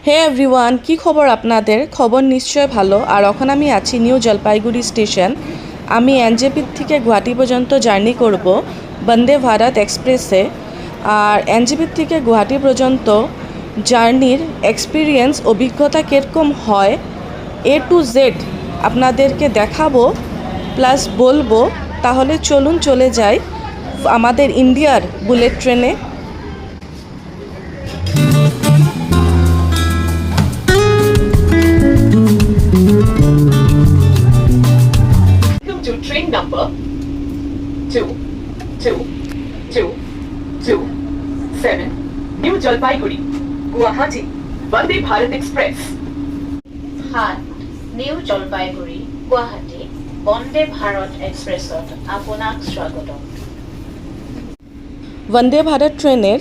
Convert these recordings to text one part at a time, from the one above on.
হে everyone, কি খবর আপনাদের? খবর নিশ্চয় ভালো। আর এখন আমি আছি নিউ জলপাইগুড়ি স্টেশন। আমি এনজেপি থেকে গুয়াহাটি পর্যন্ত জার্নি করব বন্দে ভারত এক্সপ্রেসে। আর এনজেপি থেকে গুয়াহাটি পর্যন্ত জার্নির এক্সপিরিয়েন্স অভিজ্ঞতা কীরকম হয় A to Z আপনাদেরকে দেখাবো প্লাস বলবো। তাহলে চলুন চলে যাই আমাদের ইন্ডিয়ার বুলেট ট্রেনে। Train number 2227 New Jalpaiguri, Guwahati, Vande Bharat Express. হাট নিউ জলপাইগুৰি গুৱাহাটী বন্দে ভাৰত এক্সপ্ৰেছত আপোনাক স্বাগতম। वंदे भारत ट्रेनेर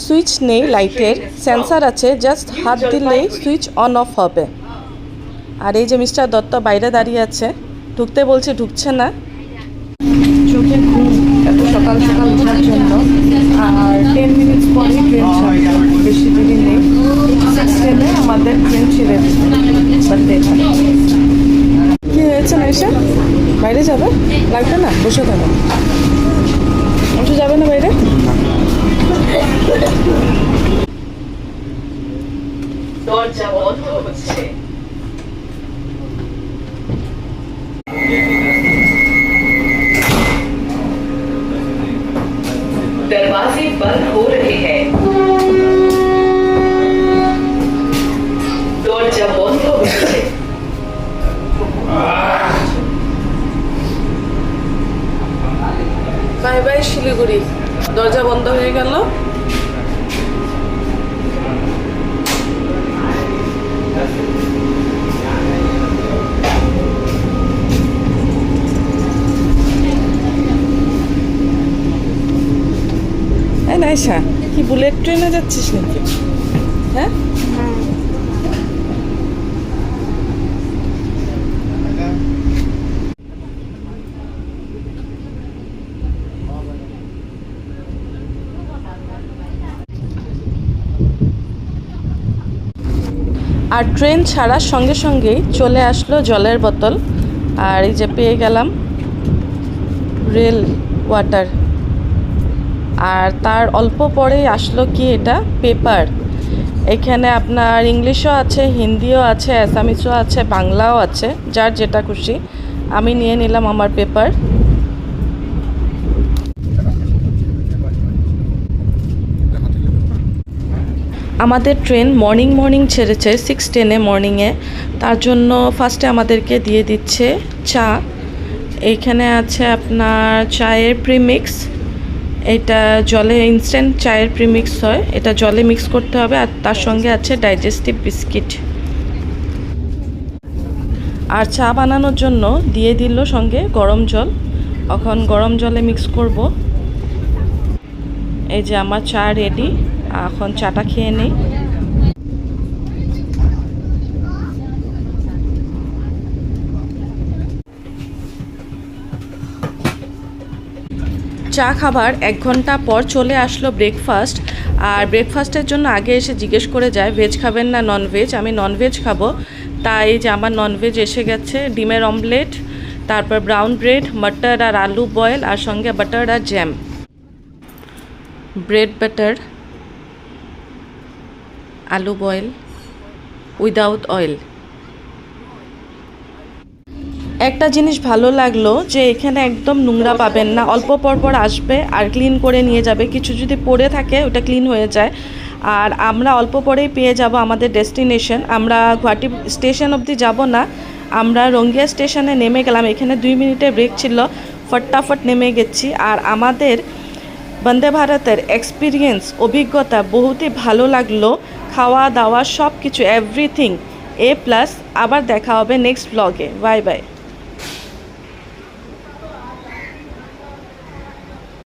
सुइच नेই लाइटेर सेंसर আছে, জাস্ট হাত দিলেই সুইচ অন অফ হবে। আর এই যে মিস্টার দত্ত বাইরে দাঁড়িয়ে আছে, ঢুকতে বলছে ঢুকছে না। চোখে ঘুম এত সকাল সকাল ওঠার জন্য। আর 10 মিনিটস পরে ট্রেন ছাড়বে, বেশি দেরি নেই। 6:10 আমাদের ট্রেন ছেড়ে দেবে বন্দে ভারত। কি হয়েছে নাইশা? বাইরে যাবে? লাগবে না, বসে থাকো। অংশ যাবে না বাইরে? দরজা বন্ধ হচ্ছে। दरवाजे बंद हो रहे हैं। दरजा बंद হচ্ছে। Bye bye Siliguri. দরজা বন্ধ হয়ে গেল। নাইশা, কি বুলেট ট্রেনে যাচ্ছিস নাকি? হ্যাঁ, আর ট্রেন ছাড়ার সঙ্গে সঙ্গেই চলে আসলো জলের বোতল। আর এই যে পেয়ে গেলাম রেল ওয়াটার। আর তার অল্প পরেই আসলো কি এটা পেপার। এখানে আপনার ইংলিশও আছে, হিন্দিও আছে, অ্যাসামিসও আছে, বাংলাও আছে, যার যেটা খুশি। আমি নিয়ে নিলাম আমার পেপার। আমাদের ট্রেন মর্নিং ছেড়েছে 6:10 মর্নিংয়ে। তার জন্য ফার্স্টে আমাদেরকে দিয়ে দিচ্ছে চা। এইখানে আছে আপনার চায়ের প্রিমিক্স। এটা জলে ইনস্ট্যান্ট চায়ের প্রিমিক্স হয়, এটা জলে মিক্স করতে হবে। আর তার সঙ্গে আছে ডাইজেস্টিভ বিস্কিট। আর চা বানানোর জন্য দিয়ে দিল সঙ্গে গরম জল। এখন গরম জলে মিক্স করব। এই যে আমার চা রেডি। এখন চাটা খেয়ে নেই। চা খাবার 1 ঘন্টা পর চলে আসলো ব্রেকফাস্ট। আর ব্রেকফাস্টের জন্য আগে এসে জিজ্ঞেস করে যায় ভেজ খাবেন না নন ভেজ। আমি নন ভেজ খাবো, তাই যে আমার নন ভেজ এসে গেছে। ডিমের অমলেট, তারপর ব্রাউন ব্রেড, মটর আর আলু বয়েল, আর সঙ্গে বাটার আর জ্যাম। ব্রেড বাটার, আলু বয়েল উইদাউট অয়েল। একটা জিনিস ভালো লাগলো যে এখানে একদম নোংরা পাবেন না, অল্প পর আসবে আর ক্লিন করে নিয়ে যাবে। কিছু যদি পড়ে থাকে ওটা ক্লিন হয়ে যায়। আর আমরা অল্প পরেই পেয়ে যাব আমাদের ডেস্টিনেশন। আমরা গুয়াহাটি স্টেশন অবধি যাব না, আমরা রঙ্গিয়া স্টেশনে নেমে গেলাম। এখানে 2 মিনিটের ব্রেক ছিল, ফটাফট নেমে গেছি। আর আমাদের বন্দে ভারতের এক্সপিরিয়েন্স অভিজ্ঞতা বহুতই ভালো লাগলো। খাওয়া দাওয়া সব কিছু এভরিথিং A+। আবার দেখা হবে নেক্সট ব্লগে। Bye bye.